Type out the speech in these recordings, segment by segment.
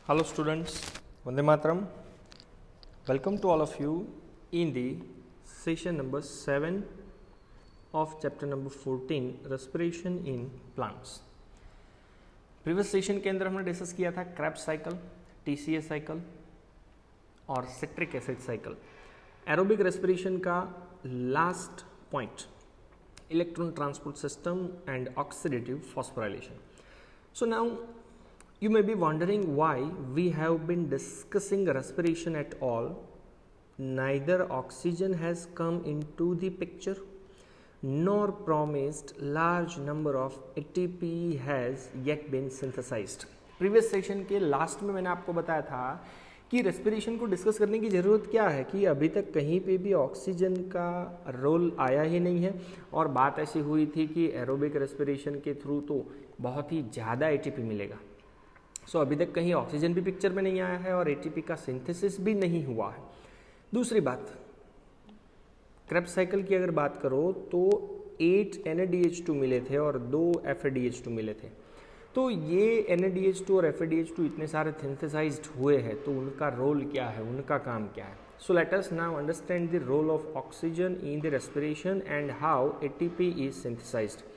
Hello students, Vande Mataram. Welcome to all of you in the session number 7 of chapter number 14 respiration in plants. Previous session के अंदर हमने discuss किया था Krebs cycle, TCA cycle और citric acid cycle. Aerobic respiration का last point electron transport system and oxidative phosphorylation. So now you may be wondering why we have been discussing respiration at all. Neither oxygen has come into the picture nor promised large number of ATP has yet been synthesized. Previous session के last में मैंने आपको बताया था कि respiration को discuss करने की ज़रूरत क्या है कि अभी तक कहीं पे भी ऑक्सीजन का रोल आया ही नहीं है और बात ऐसी हुई थी कि एरोबिक रेस्पिरेशन के थ्रू तो बहुत ही ज़्यादा एटीपी मिलेगा. सो अभी तक कहीं ऑक्सीजन भी पिक्चर में नहीं आया है और एटीपी का सिंथेसिस भी नहीं हुआ है. दूसरी बात, क्रेब्स साइकिल की अगर बात करो तो 8 NADH2 मिले थे और 2 FADH2 मिले थे. तो ये NADH2 और FADH2 इतने सारे सिंथेसाइज्ड हुए हैं तो उनका रोल क्या है, उनका काम क्या है. So let us now understand the role of oxygen in the respiration and how ATP is synthesized.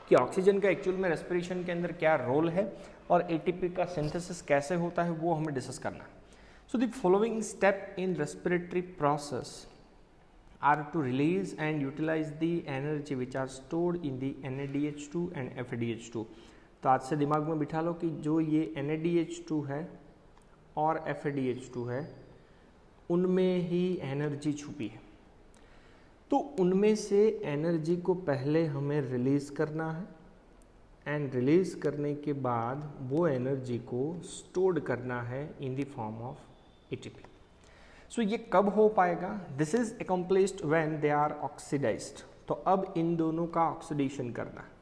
कि ऑक्सीजन का एक्चुअल में रेस्पिरेशन के अंदर क्या रोल है और ATP का सिंथेसिस कैसे होता है वो हमें डिस्कस करना है. So the following step in respiratory process are to release and utilize the energy which are stored in the NADH2 and FADH2. तो आज से दिमाग में बिठा लो कि जो ये NADH2 है और FADH2 है उनमें ही एनर्जी छुपी है. तो उनमें से एनर्जी को पहले हमें रिलीज़ करना है एंड रिलीज़ करने के बाद वो एनर्जी को स्टोर्ड करना है in the form of ATP. सो ये कब हो पाएगा? This is accomplished when they are oxidized. तो अब इन दोनों का ऑक्सीडेशन करना है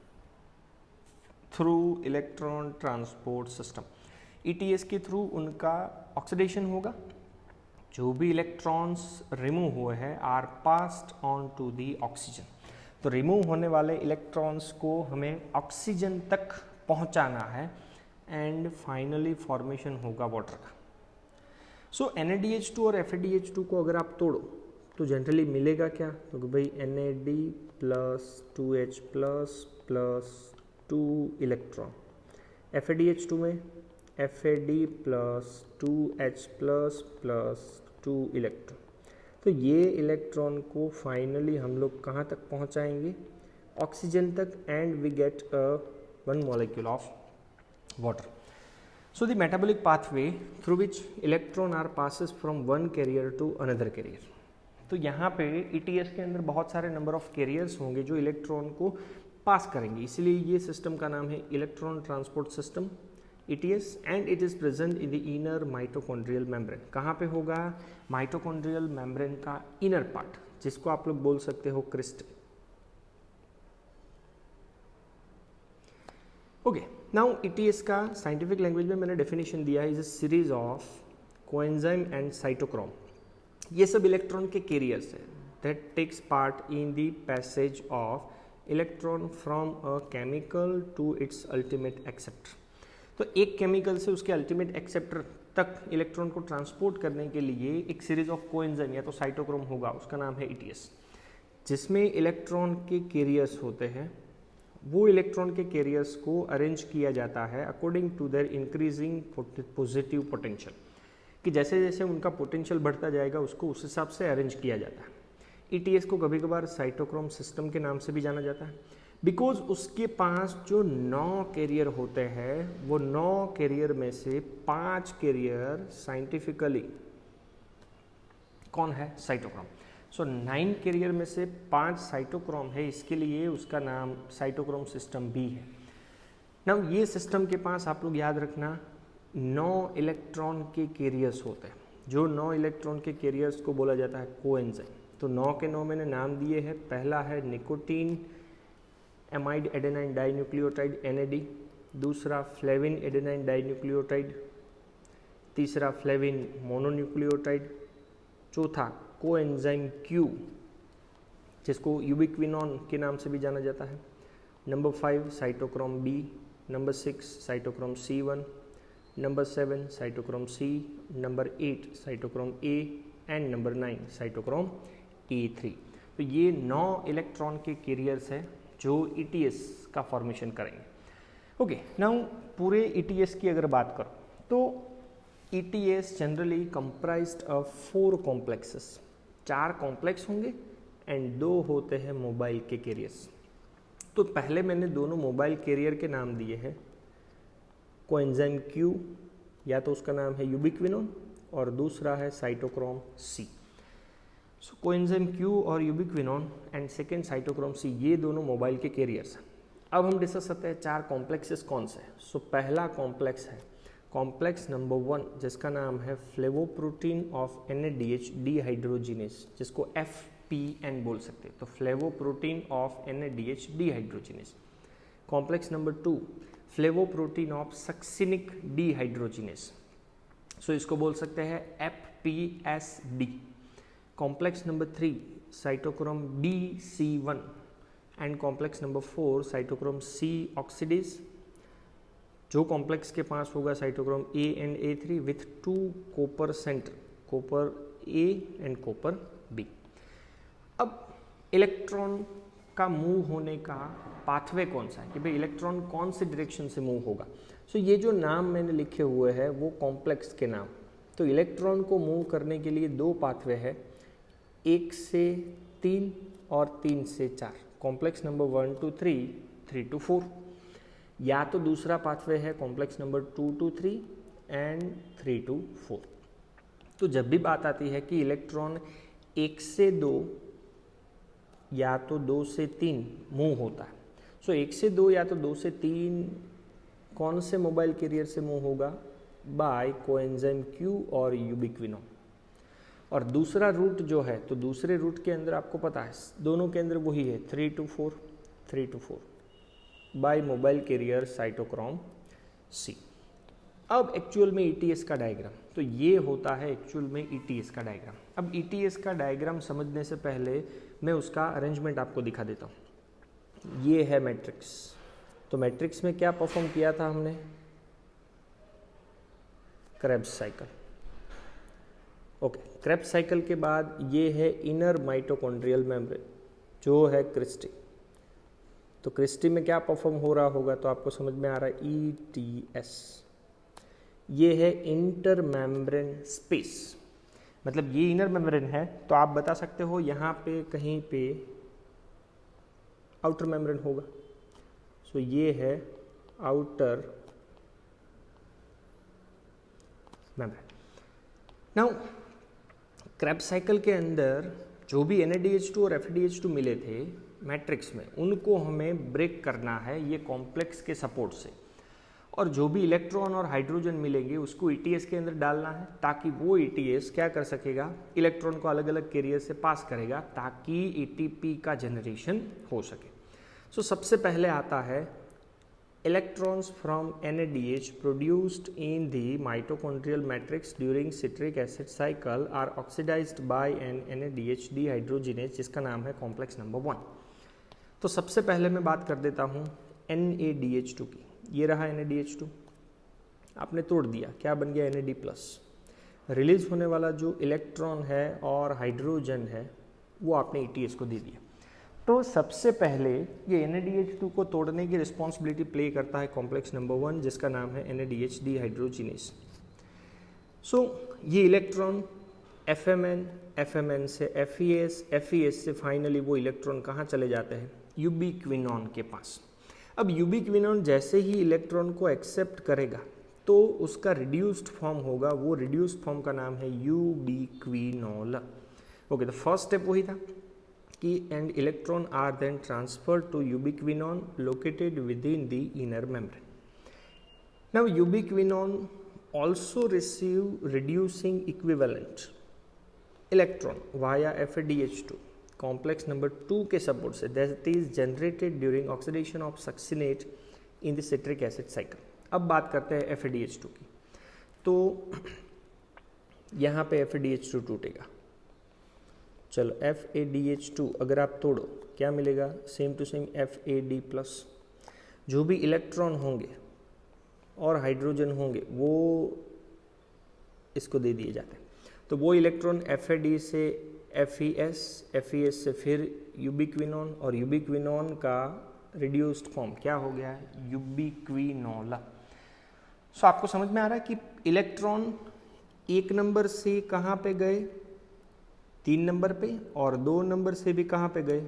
through electron transport system. ETS के थ्रू उनका ऑक्सीडेशन होगा. जो भी इलेक्ट्रॉन्स रिमूव हुए हैं are passed on to the oxygen. तो रिमूव होने वाले इलेक्ट्रॉन्स को हमें ऑक्सीजन तक पहुंचाना है एंड फाइनली फॉर्मेशन होगा वाटर का. सो NADH2 और FADH2 को अगर आप तोड़ो तो जनरली मिलेगा क्या? तो भाई NAD plus 2H plus 2 electron. FADH2 में FAD plus 2H plus 2 electron. तो ये इलेक्ट्रॉन को फाइनली हम लोग कहाँ तक पहुँचाएंगे? ऑक्सीजन तक and we get one molecule of water. So the metabolic pathway through which electron are passes from one carrier to another carrier. तो यहाँ पे ETS के अंदर बहुत सारे नंबर ऑफ कैरियर्स होंगे जो इलेक्ट्रॉन को पास करेंगे. इसलिए ये सिस्टम का नाम है electron transport system ETS and it is present in the inner mitochondrial membrane. कहाँ पे होगा? माइटोकॉन्ड्रियल मेम्ब्रेन का इनर पार्ट जिसको आप लोग बोल सकते हो क्रिस्टल. ओके, नाउ ETS का साइंटिफिक लैंग्वेज में मैंने डेफिनेशन दिया है is a series of coenzyme and cytochrome. ये सब इलेक्ट्रॉन के कैरियर्स है that takes part in the passage of electron from a chemical to its ultimate acceptor. तो एक केमिकल से उसके अल्टीमेट एक्सेप्टर तक इलेक्ट्रॉन को ट्रांसपोर्ट करने के लिए एक सीरीज ऑफ कोएंजाइम या तो साइटोक्रोम होगा, उसका नाम है ETS, जिसमें इलेक्ट्रॉन के कैरियर्स होते हैं. वो इलेक्ट्रॉन के कैरियर्स को अरेंज किया जाता है according to their increasing positive potential. कि जैसे जैसे उनका पोटेंशियल बढ़ता जाएगा उसको उस हिसाब से अरेंज किया जाता है. ETS को कभी कभार साइटोक्रोम सिस्टम के नाम से भी जाना जाता है बिकॉज उसके पास जो 9 कैरियर होते हैं वो 9 कैरियर में से 5 कैरियर साइंटिफिकली कौन है? साइटोक्रोम. सो 9 कैरियर में से 5 साइटोक्रोम है, इसके लिए उसका नाम साइटोक्रोम सिस्टम भी है. नाउ ये सिस्टम के पास आप लोग याद रखना 9 इलेक्ट्रॉन के कैरियर्स होते हैं. जो 9 इलेक्ट्रॉन के कैरियर्स को बोला जाता है कोएंजाइम. तो 9 के 9 मैंने नाम दिए हैं. पहला है nicotine amide adenine dinucleotide NAD. दूसरा फ्लेविन एडेनाइन डाइन्यूक्लियोटाइड. तीसरा फ्लेविन मोनोन्यूक्लियोटाइड. चौथा कोएंजाइम Q जिसको यूबिक्विनोन के नाम से भी जाना जाता है. Number 5 cytochrome B. Number 6 cytochrome C1. Number 7 cytochrome C, number 8 cytochrome A and number 9 cytochrome E3। तो ये 9 इलेक्ट्रॉन के कैरियर्स हैं जो ETS का फॉर्मेशन करेंगे। ओके, नाउ पूरे ETS की अगर बात करो तो ETS generally comprised of 4 complexes, 4 complex होंगे एंड 2 होते हैं मोबाइल के कैरियर्स। तो पहले मैंने दोनों मोबाइल कैरियर के नाम दिए हैं, कोएंजाइम Q या तो उसका नाम है यूबिक्विनोन और दूसरा है साइटोक्रोम C। सो कोएंजाइम Q और यूबिक्विनोन एंड सेकेंड साइटोक्रोम C, ये दोनों मोबाइल के कैरियर्स हैं। अब हम डिस्कस करते हैं 4 कॉम्प्लेक्सेस कौन से हैं। सो पहला कॉम्प्लेक्स है कॉम्प्लेक्स नंबर 1, जिसका नाम है फ्लेवोप्रोटीन ऑफ NADH डिहाइड्रोजिनेस, जिसको FPN बोल सकते हैं। तो flavoprotein of NADH dehydrogenase. Complex number 2 flavoprotein of succinic dehydrogenase, so इसको बोल सकते हैं FPSD। Complex number 3 cytochrome BC1 and complex number 4 cytochrome C oxidase, जो कॉम्प्लेक्स के पास होगा cytochrome A and A3 with 2 copper centre, copper A and copper B। अब electron का मूव होने का पाथवे कौन सा है कि भाई इलेक्ट्रॉन कौन से डायरेक्शन से मूव होगा। सो ये जो नाम मैंने लिखे हुए हैं वो कॉम्प्लेक्स के नाम। तो इलेक्ट्रॉन को मूव करने के लिए 2 पाथवे है, 1 से 3 और 3 से 4। कॉम्प्लेक्स नंबर 1 to 3, 3 to 4, या तो दूसरा पाथवे है complex number 2 to 3 and 3 to 4। तो जब भी बात आती है कि इलेक्ट्रॉन 1 से 2 या तो 2 से 3 मूव होता है, सो 1 से 2 या तो 2 से 3 कौन से मोबाइल कैरियर से मूव होगा, बाय कोएंजाइम Q और यूबिक्विनोन। और दूसरा रूट जो है, तो दूसरे रूट के अंदर आपको पता है दोनों के अंदर वही है 3 to 4, 3 to 4 by mobile carrier cytochrome C। अब एक्चुअल में ETS का डायग्राम, तो ये होता है एक्चुअल में ETS का डायग्राम। अब ETS का डायग्राम समझने से पहले मैं उसका अरेंजमेंट आपको दिखा देता हूँ। ये है मैट्रिक्स। तो मैट्रिक्स में क्या परफॉर्म किया था हमने, Krebs cycle. Okay, Krebs cycle के बाद ये है इनर माइटोकॉन्ड्रियल मेम्ब्रेन जो है क्रिस्टी। तो क्रिस्टी में क्या परफॉर्म हो रहा होगा, तो आपको समझ में आ रहा है ETS। ये है इंटर मेम्ब्रेन स्पेस, मतलब ये इनर मेम्ब्रेन है, तो आप बता सकते हो यहाँ पे कहीं पे आउटर मेम्ब्रेन होगा। सो ये है outer membrane. Now Krebs cycle के अंदर जो भी NADH2 और FADH2 मिले थे मैट्रिक्स में, उनको हमें ब्रेक करना है ये कॉम्प्लेक्स के सपोर्ट से, और जो भी इलेक्ट्रॉन और हाइड्रोजन मिलेंगे उसको ETS के अंदर डालना है, ताकि वो ETS क्या कर सकेगा, इलेक्ट्रॉन को अलग अलग कैरियर से पास करेगा ताकि ATP का जनरेशन हो सके। सो सबसे पहले आता है electrons from NADH produced in the mitochondrial matrix during citric acid cycle are oxidized by an NADH dehydrogenase, जिसका नाम है कॉम्प्लेक्स नंबर 1। तो सबसे पहले मैं बात कर देता हूँ NADH2 की। ये रहा NADH2, आपने तोड़ दिया, क्या बन गया NAD+। रिलीज होने वाला जो इलेक्ट्रॉन है और हाइड्रोजन है वो आपने ETS को दे दिया। तो सबसे पहले ये NADH2 को तोड़ने की रिस्पॉन्सिबिलिटी प्ले करता है कॉम्प्लेक्स नंबर 1, जिसका नाम है NADH डिहाइड्रोजिनेस। सो ये इलेक्ट्रॉन FMN से FES से फाइनली वो इलेक्ट्रॉन कहाँ चले जाते हैं, यूबिक्विनोन के पास। अब यूबिक्विनोन जैसे ही इलेक्ट्रॉन को एक्सेप्ट करेगा तो उसका रिड्यूस्ड फॉर्म होगा, वो रिड्यूस्ड फॉर्म का नाम है यूबिक्विनोल। ओके, तो फर्स्ट स्टेप वही था कि and electron are then transferred to ubiquinone located within the inner membrane. Now ubiquinone also receive reducing equivalent electron via FADH2 complex number 2 के सपोर्ट से, that is generated during oxidation of succinate in the citric acid cycle। अब बात करते हैं FADH2 की। तो यहाँ पे FADH2 टूटेगा, चलो FADH2 अगर आप तोड़ो क्या मिलेगा, सेम टू सेम FAD+। जो भी इलेक्ट्रॉन होंगे और हाइड्रोजन होंगे वो इसको दे दिए जाते हैं। तो वो इलेक्ट्रॉन FAD से FeS से फिर यूबिक्विनोन, और यूबिक्विनोन का रिड्यूस्ड फॉर्म क्या हो गया है, यूबिक्विनोला। सो आपको समझ में आ रहा है कि इलेक्ट्रॉन 1 नंबर से कहाँ पे गए, 3 नंबर पे, और 2 नंबर से भी कहाँ पे गए,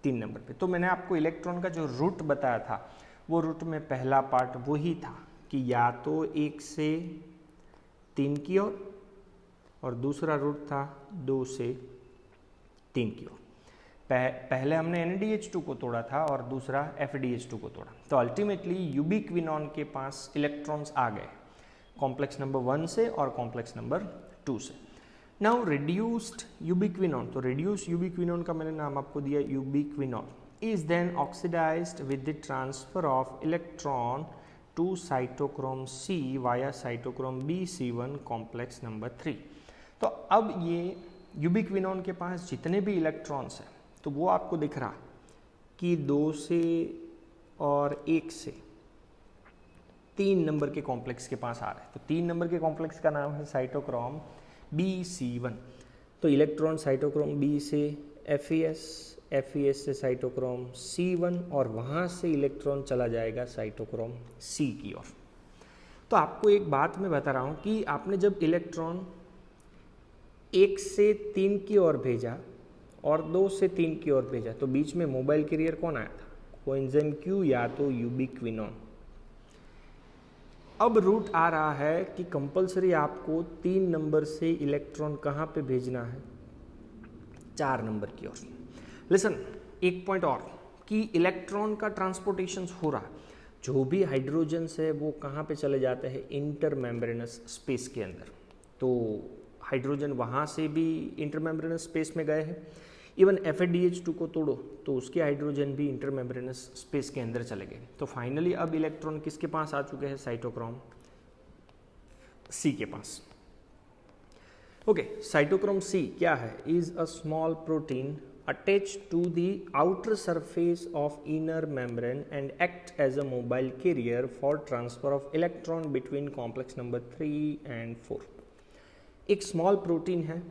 3 नंबर पे। तो मैंने आपको इलेक्ट्रॉन का जो रूट बताया था, वो रूट में पहला पार्ट वही था कि या तो 1 से 3 की ओर, और दूसरा रूट था 2 से 3 की ओर। पहले हमने NaDH2 को तोड़ा था और दूसरा FADH2 को तोड़ा। तो अल्टीमेटली यूबिक्विनोन के पास इलेक्ट्रॉन्स आ गए कॉम्प्लेक्स नंबर 1 से और कॉम्प्लेक्स नंबर 2 से। नाउ रिड्यूस्ड यूबिक्विनोन, तो रिड्यूस्ड यूबिक्विनोन का मैंने नाम आपको दिया ubiquinone, is then oxidised with the transfer of electron to cytochrome C via cytochrome BC1 complex number 3। तो अब ये यूबिक्विनोन के पास जितने भी इलेक्ट्रॉन्स हैं, तो वो आपको दिख रहा कि 2 से और 1 से 3 नंबर के कॉम्प्लेक्स के पास आ रहे हैं। तो 3 नंबर के कॉम्प्लेक्स का नाम है साइटोक्रोम BC1। तो इलेक्ट्रॉन साइटोक्रोम B से FeS से साइटोक्रोम C1, और वहाँ से इलेक्ट्रॉन चला जाएगा साइटोक्रोम C की ओर। तो आपको एक बात मैं बता रहा हूँ कि आपने जब इलेक्ट्रॉन 1 से 3 की ओर भेजा और 2 से 3 की ओर भेजा, तो बीच में मोबाइल कैरियर कौन आया था, कोएंजाइम Q या तो यूबिक्विनोन। अब रूट आ रहा है कि कंपलसरी आपको 3 नंबर से इलेक्ट्रॉन कहाँ पे भेजना है, 4 नंबर की ओर। लिसन, एक पॉइंट और कि इलेक्ट्रॉन का ट्रांसपोर्टेशन हो रहा है, जो भी हाइड्रोजन है वो कहाँ पे चले जाते हैं, इंटरमेम्ब्रेनस स्पेस के अंदर। तो हाइड्रोजन वहाँ से भी इंटरमेम्ब्रेनस स्पेस में गए हैं। इवन FADH2 को तोड़ो तो उसके हाइड्रोजन भी इंटरमेम्ब्रेनस स्पेस के अंदर चले गए। तो फाइनली अब इलेक्ट्रॉन किसके पास आ चुके हैं, साइटोक्रोम C के पास। ओके, साइटोक्रोम C क्या है, is a small protein attached to the outer surface of inner membrane and act as a mobile carrier for transfer of electron between complex number 3 and 4। एक small protein है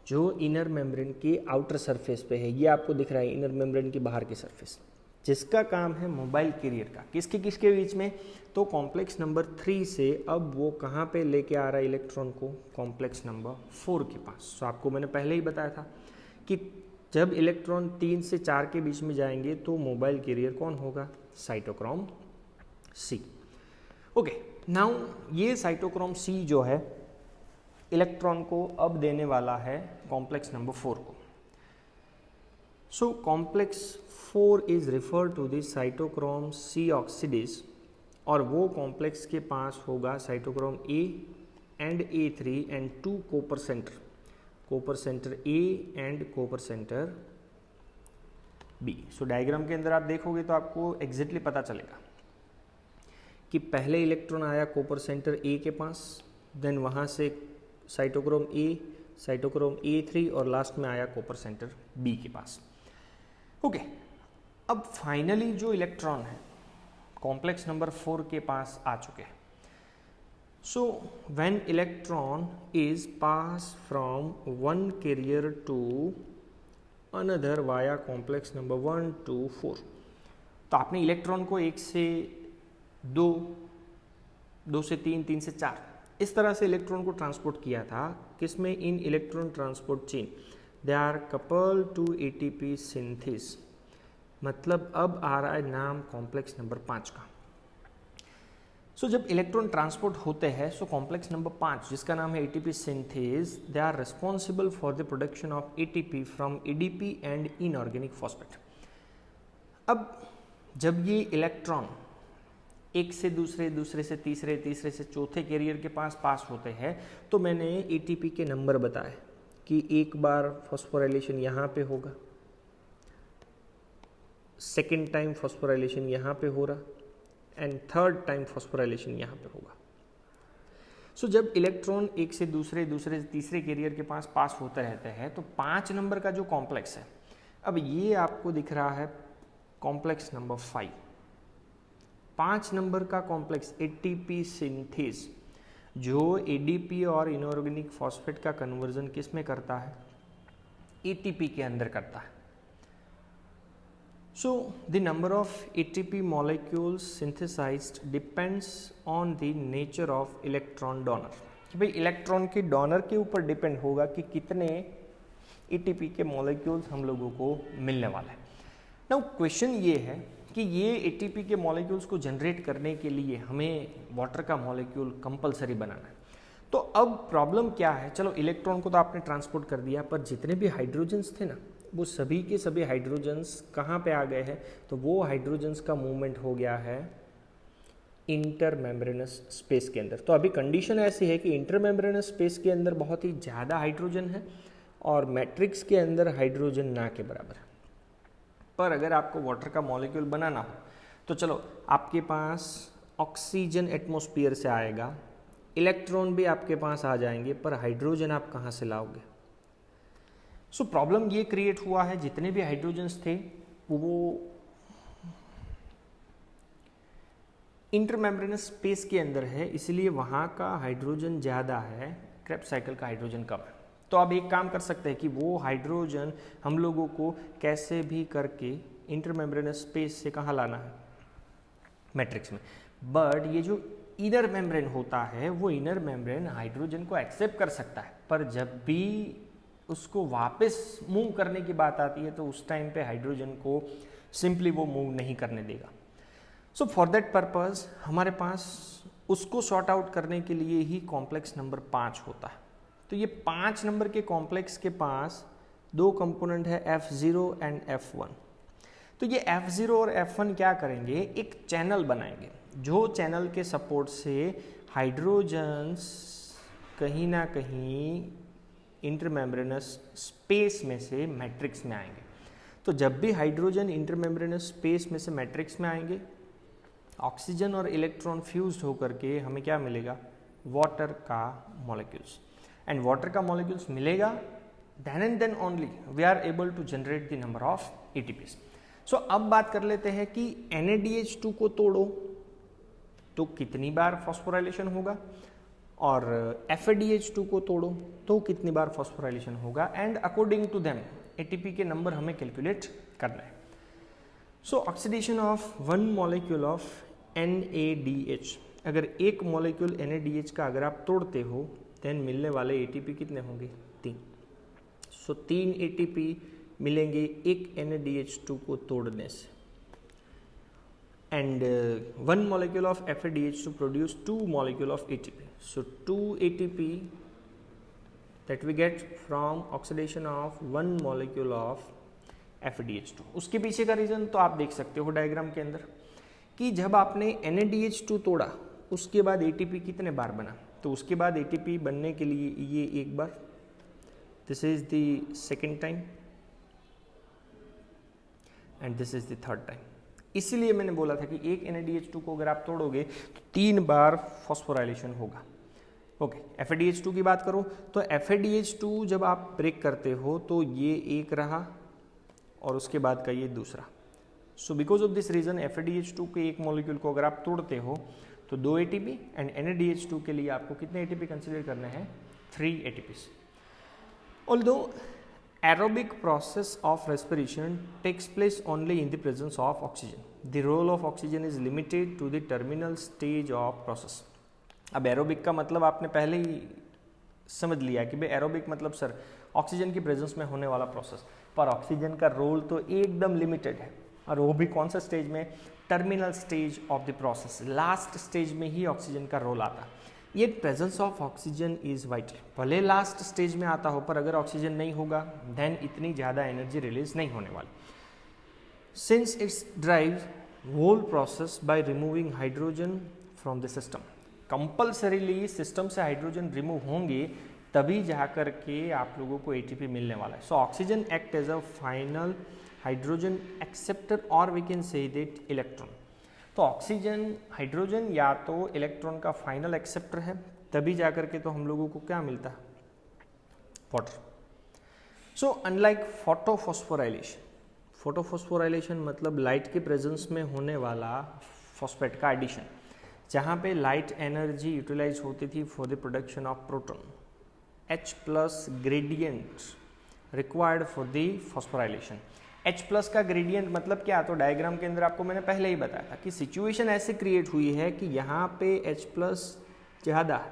जो inner membrane के outer surface पे है, ये आपको दिख रहा है इनर मेम्ब्रेन की बाहर की सरफेस, जिसका काम है मोबाइल कैरियर का। किसके किसके बीच में, तो कॉम्प्लेक्स नंबर 3 से अब वो कहाँ पे लेके आ रहा है इलेक्ट्रॉन को, कॉम्प्लेक्स नंबर 4 के पास। तो आपको मैंने पहले ही बताया था कि जब इलेक्ट्रॉन 3 से 4 के बीच में जाएंगे तो मोबाइल कैरियर कौन होगा, साइटोक्रोम C। ओके, नाउ ये साइटोक्रोम C जो है इलेक्ट्रॉन को अब देने वाला है कॉम्प्लेक्स नंबर 4 को। So complex 4 is refer to the cytochrome C oxidase, और वो कॉम्प्लेक्स के पास होगा cytochrome A and A3 and 2 copper centre A and copper centre B। So diagram के अंदर आप देखोगे तो आपको एग्जैक्टली पता चलेगा कि पहले इलेक्ट्रॉन आया कोपर सेंटर A के पास, देन वहाँ से साइटोक्रोम A, साइटोक्रोम A3, और लास्ट में आया कोपर सेंटर B के पास। ओके, अब फाइनली जो इलेक्ट्रॉन है कॉम्प्लेक्स नंबर 4 के पास आ चुके हैं। So when electron is pass from one carrier to another via complex number 1 to 4, तो आपने इलेक्ट्रॉन को 1 से 2, 2 से 3, 3 से 4 इस तरह से इलेक्ट्रॉन को ट्रांसपोर्ट किया था। किसमें, in electron transport chain, they are couple to ATP synthase. मतलब अब आ रहा है नाम कॉम्प्लेक्स नंबर 5 का। सो जब इलेक्ट्रॉन ट्रांसपोर्ट होते हैं, सो कॉम्प्लेक्स नंबर 5 जिसका नाम है ATP synthase, they are responsible for the production of ATP from ADP and inorganic phosphate. अब जब ये इलेक्ट्रॉन एक से दूसरे, दूसरे से तीसरे, तीसरे से चौथे कैरियर के पास होते हैं, तो मैंने ATP के नंबर बताए कि एक बार फॉस्फोराइलेशन यहाँ पे होगा, सेकेंड टाइम फॉस्फोराइलेशन यहाँ पे हो रहा, एंड थर्ड टाइम फॉस्फोराइलेशन यहाँ पे होगा। सो जब इलेक्ट्रॉन एक से दूसरे, दूसरे से तीसरे कैरियर के पास होते रहते हैं, तो 5 नंबर का जो कॉम्प्लेक्स है, अब ये आपको दिख रहा है कॉम्प्लेक्स नंबर 5। 5 नंबर का कॉम्प्लेक्स एटीपी सिंथेस जो एडीपी और इनऑर्गेनिक फॉस्फेट का कन्वर्जन किस में करता है, एटीपी के अंदर करता है। So the number of ATP molecules synthesised depends on the nature of electron donor, कि भाई इलेक्ट्रॉन के डोनर के ऊपर डिपेंड होगा कि कितने एटीपी के मॉलिक्यूल्स हम लोगों को मिलने वाले हैं। नाउ क्वेश्चन ये है कि ये एटीपी के मॉलिक्यूल्स को जनरेट करने के लिए हमें वाटर का मॉलिक्यूल कंपलसरी बनाना है। तो अब प्रॉब्लम क्या है, चलो इलेक्ट्रॉन को तो आपने ट्रांसपोर्ट कर दिया, पर जितने भी हाइड्रोजन्स थे ना, वो सभी के सभी हाइड्रोजन्स कहाँ पे आ गए हैं, तो वो हाइड्रोजन्स का मूवमेंट हो गया है इंटरमेम्ब्रेनस स्पेस के अंदर। तो अभी कंडीशन ऐसी है कि इंटरमेम्ब्रेनस स्पेस के अंदर बहुत ही ज़्यादा हाइड्रोजन है और मैट्रिक्स के अंदर हाइड्रोजन ना के बराबर है। पर अगर आपको वाटर का मॉलिक्यूल बनाना हो तो चलो आपके पास ऑक्सीजन एटमॉस्फेयर से आएगा, इलेक्ट्रॉन भी आपके पास आ जाएंगे, पर हाइड्रोजन आप कहाँ से लाओगे। सो प्रॉब्लम ये क्रिएट हुआ है, जितने भी हाइड्रोजन्स थे वो इंटरमेम्ब्रेनस स्पेस के अंदर है, इसलिए वहाँ का हाइड्रोजन ज़्यादा है, क्रेब्स साइकिल का हाइड्रोजन कम है। तो अब एक काम कर सकते हैं कि वो हाइड्रोजन हम लोगों को कैसे भी करके इंटरमेम्ब्रेनस स्पेस से कहाँ लाना है, मैट्रिक्स में। बट ये जो इनर मेम्ब्रेन होता है, वो इनर मेम्ब्रेन हाइड्रोजन को एक्सेप्ट कर सकता है, पर जब भी उसको वापस मूव करने की बात आती है तो उस टाइम पे हाइड्रोजन को सिंपली वो मूव नहीं करने देगा। सो फॉर दैट पर्पस हमारे पास उसको सॉर्ट आउट करने के लिए ही कॉम्प्लेक्स नंबर 5 होता है। तो ये 5 नंबर के कॉम्प्लेक्स के पास दो कंपोनेंट है F0 एंड F1। तो ये F0 और F1 क्या करेंगे, एक चैनल बनाएंगे, जो चैनल के सपोर्ट से हाइड्रोजन्स कहीं ना कहीं इंटरमेम्ब्रेनस स्पेस में से मैट्रिक्स में आएंगे। तो जब भी हाइड्रोजन इंटरमेम्ब्रेनस स्पेस में से मैट्रिक्स में आएंगे, ऑक्सीजन और इलेक्ट्रॉन फ्यूज्ड होकर के हमें क्या मिलेगा, वाटर का मॉलिक्यूल्स। एंड वाटर का मॉलिक्यूल्स मिलेगा, then and then only we are able to generate the number of ATPs. So अब बात कर लेते हैं कि NaDH2 को तोड़ो तो कितनी बार फॉस्फोराइलेशन होगा, और FADH2 को तोड़ो तो कितनी बार फॉस्फोराइलेशन होगा, and according to them ATP के नंबर हमें कैलकुलेट करना है। So oxidation of one molecule of NaDH, अगर एक मॉलिक्यूल NaDH का अगर आप तोड़ते हो देन मिलने वाले एटीपी कितने होंगे, 3। सो 3 एटीपी मिलेंगे एक NaDH2 को तोड़ने से, and one molecule of FADH2 produce 2 molecule of ATP। So 2 ATP that we get from oxidation of one molecule of FADH2। उसके पीछे का रीज़न तो आप देख सकते हो डायग्राम के अंदर, कि जब आपने NaDH2 तोड़ा उसके बाद ATP कितने बार बना, तो उसके बाद ATP बनने के लिए ये एक बार, this is the second time and this is the third time. इसीलिए मैंने बोला था कि एक NaDH2 को अगर आप तोड़ोगे तो 3 बार फॉस्फोराइलेशन होगा। ओके, FADH2 की बात करो तो FADH2 जब आप ब्रेक करते हो तो ये एक रहा और उसके बाद का ये दूसरा। So because of this reason FADH2 के एक मॉलिक्यूल को अगर आप तोड़ते हो तो 2 ATP, एंड NaDH2 के लिए आपको कितने ATP कंसिडर करने हैं, 3 ATPs। Although aerobic process of respiration takes place only in the presence of oxygen. The role of oxygen is limited to the terminal stage of process. अब aerobic का मतलब आपने पहले ही समझ लिया कि भाई एरोबिक मतलब सर ऑक्सीजन की प्रेजेंस में होने वाला प्रोसेस, पर ऑक्सीजन का रोल तो एकदम लिमिटेड है, और वो भी कौन सा स्टेज में, terminal stage of the process, last stage में ही ऑक्सीजन का रोल आता है। ये presence of oxygen is vital, भले लास्ट स्टेज में आता हो, पर अगर ऑक्सीजन नहीं होगा देन इतनी ज़्यादा एनर्जी रिलीज नहीं होने वाली। Since its drive whole process by removing hydrogen from the system, compulsorily system से हाइड्रोजन रिमूव होंगे तभी जाकर के आप लोगों को एटीपी मिलने वाला है। So oxygen act as a final hydrogen acceptor, और we can say that electron. तो ऑक्सीजन हाइड्रोजन या तो इलेक्ट्रॉन का फाइनल एक्सेप्टर है, तभी जाकर के तो हम लोगों को क्या मिलता है, water. So unlike photophosphorylation, photophosphorylation मतलब लाइट के प्रेजेंस में होने वाला फॉस्फेट का एडिशन, जहाँ पे लाइट एनर्जी यूटिलाइज होती थी for the production of proton, H+ gradient required for the phosphorylation. H+ का ग्रेडियंट मतलब क्या, तो डायग्राम के अंदर आपको मैंने पहले ही बताया था कि सिचुएशन ऐसे क्रिएट हुई है कि यहाँ पे H+ ज़्यादा है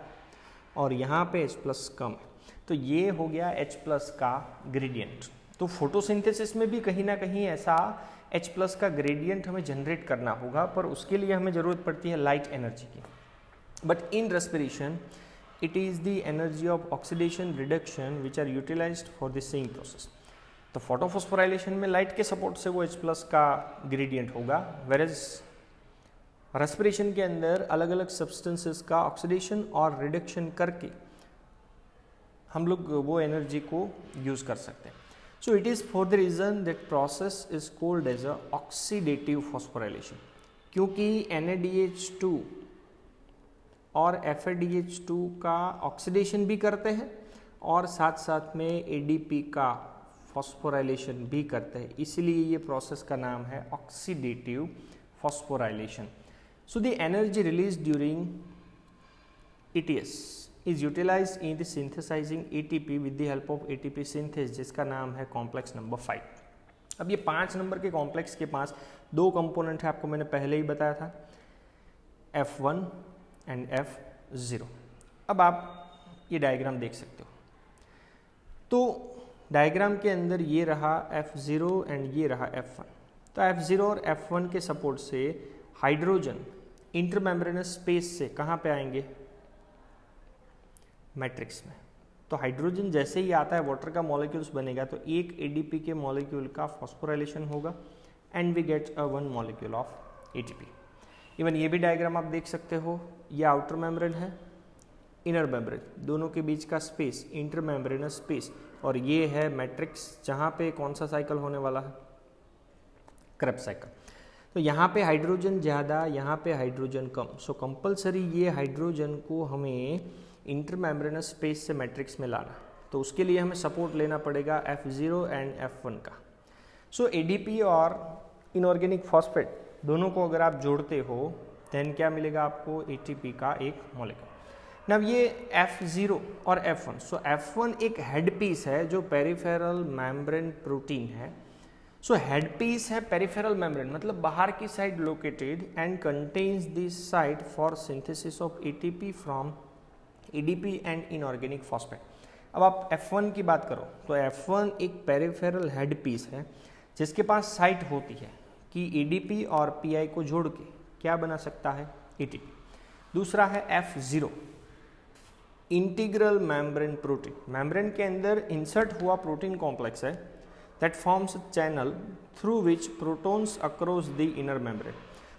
और यहाँ पे H+ कम है, तो ये हो गया H+ का ग्रेडियंट। तो फोटोसिंथेसिस में भी कहीं ना कहीं ऐसा H+ का ग्रेडियंट हमें जनरेट करना होगा, पर उसके लिए हमें ज़रूरत पड़ती है लाइट एनर्जी की। But in respiration it is the energy of oxidation reduction which are utilized for the same process। तो फोटोफॉस्फोराइलेशन में लाइट के सपोर्ट से वो H+ का ग्रेडियंट होगा, वेरेज रेस्पिरेशन के अंदर अलग अलग सब्सटेंसेस का ऑक्सीडेशन और रिडक्शन करके हम लोग वो एनर्जी को यूज़ कर सकते हैं। So it is for the reason that process is called as a oxidative phosphorylation, क्योंकि NaDH2 और FADH2 का ऑक्सीडेशन भी करते हैं और साथ साथ में ADP का फॉस्फोराइलेशन भी करते हैं, इसलिए ये प्रोसेस का नाम है oxidative phosphorylation. So the energy release during ETS is utilized in the synthesizing ATP with the help of ATP synthase, जिसका नाम है कॉम्प्लेक्स नंबर 5। अब ये 5 नंबर के कॉम्प्लेक्स के पास 2 कंपोनेंट है, आपको मैंने पहले ही बताया था, F1 एंड F0। अब आप ये डायग्राम देख सकते हो, तो डायग्राम के अंदर ये रहा F0 एंड ये रहा F1। तो F0 और F1 के सपोर्ट से हाइड्रोजन इंटरमेम्ब्रेनस स्पेस से कहाँ पे आएंगे, मैट्रिक्स में। तो हाइड्रोजन जैसे ही आता है वाटर का मॉलिक्यूल्स बनेगा, तो एक ADP के मॉलिक्यूल का फॉस्फोराइलेशन होगा and we get a 1 molecule of ATP। Even ये भी डायग्राम आप देख सकते हो, ये आउटर मेम्ब्रेन है, इनर मेम्ब्रेन, दोनों के बीच का स्पेस इंटरमेम्ब्रेनस स्पेस, और ये है मैट्रिक्स जहाँ पे कौन सा साइकिल होने वाला है, क्रेब्स साइकिल। तो यहाँ पे हाइड्रोजन ज़्यादा, यहाँ पे हाइड्रोजन कम, सो कंपलसरी ये हाइड्रोजन को हमें इंटरमेम्ब्रेनस स्पेस से मैट्रिक्स में लाना, तो उसके लिए हमें सपोर्ट लेना पड़ेगा F0 एंड F1 का। सो ADP और इनऑर्गेनिक फॉस्फेट दोनों को अगर आप जोड़ते हो देन क्या मिलेगा आपको, ATP का एक मॉलिक्यूल। अब ये F0 और F1, सो F1 एक हेड पीस है जो पेरिफेरल मेम्ब्रेन प्रोटीन है। सो हेड पीस है पेरिफेरल मेम्ब्रेन मतलब बाहर की side located and contains this site for synthesis of ATP from ADP and inorganic phosphate. अब आप F1 की बात करो तो F1 एक पेरिफेरल हेड पीस है जिसके पास साइट होती है कि ADP और PI को जोड़ के क्या बना सकता है, ATP। दूसरा है F0 integral membrane protein, membrane के अंदर इंसर्ट हुआ प्रोटीन कॉम्प्लेक्स है that forms channel through which protons across the inner membrane.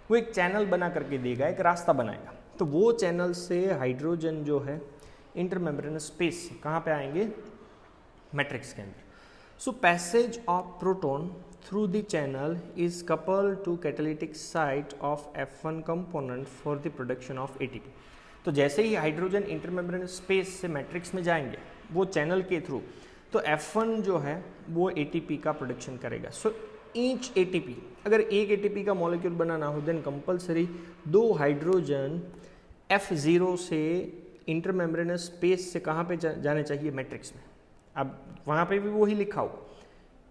वो एक चैनल बना करके देगा, एक रास्ता बनाएगा, तो वो चैनल से हाइड्रोजन जो है इंटरमेम्ब्रेनस स्पेस से कहाँ पे आएंगे, मैट्रिक्स के अंदर। So passage of proton through the channel is coupled to catalytic site of F1 component for the production of ATP। तो जैसे ही हाइड्रोजन इंटरमेम्ब्रेनस स्पेस से मैट्रिक्स में जाएंगे वो चैनल के थ्रू, तो F1 जो है वो ATP का प्रोडक्शन करेगा। सो ईच ATP, अगर एक ATP का मॉलिक्यूल बनाना हो देन कंपलसरी 2 हाइड्रोजन F0 से इंटरमेम्ब्रेनस स्पेस से कहाँ पे जाने चाहिए, मैट्रिक्स में। अब वहाँ पे भी वही लिखा हो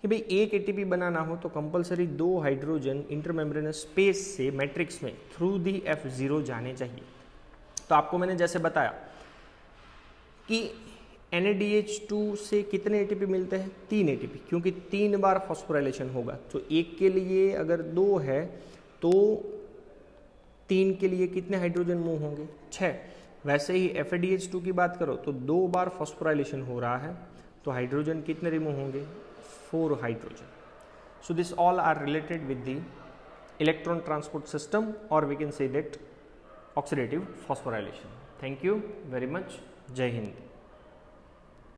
कि भाई एक ATP बनाना हो तो कंपलसरी 2 हाइड्रोजन इंटरमेम्ब्रेनस स्पेस से मैट्रिक्स में थ्रू दी F0 जाने चाहिए। तो आपको मैंने जैसे बताया कि NaDH2 से कितने ATP मिलते हैं, 3 ATP, क्योंकि 3 बार फॉस्फोराइलेशन होगा। तो एक के लिए अगर 2 है तो 3 के लिए कितने हाइड्रोजन मूव होंगे, 6। वैसे ही FADH2 की बात करो तो 2 बार फॉस्फोराइलेशन हो रहा है तो हाइड्रोजन कितने रिमूव होंगे, 4 hydrogen. So this all are related with the electron transport system और we can say that oxidative phosphorylation. Thank you very much. जय हिंद।